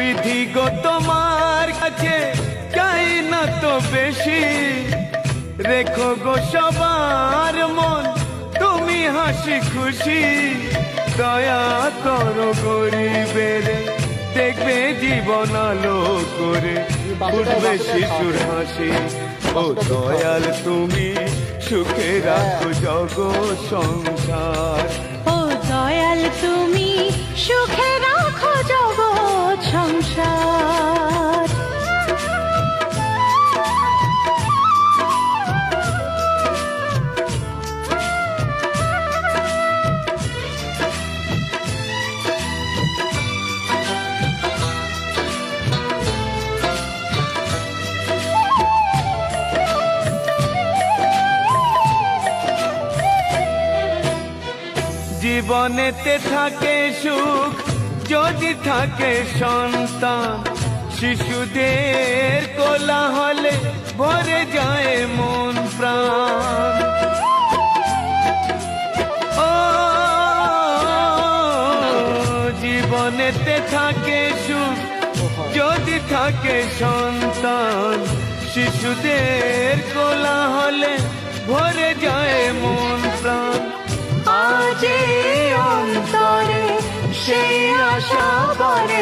বিধি গো তোমার কাছে চাই না তো বেশি, রেখো গো সবার মন তুমি হাসি খুশি। দয়া করো গরিবের, দেখবে জীবন আলো করে উঠবে শিশুর হাসি। ও দয়াল তুমি সুখে রাখো জগৎ সংসার। ও দয়াল তুমি সুখে রাখো জগৎ সংসার। জীবনেতে থাকে সুখ যদি থাকে সন্তান, শিশুদের কোলাহলে ভরে যায় মন প্রাণ। ও জীবনেতে থাকে সুখ যদি থাকে সন্তান, শিশুদের কোলাহলে ভরে যায় মন প্রাণ। আজ অন্তরে সেই আশা করে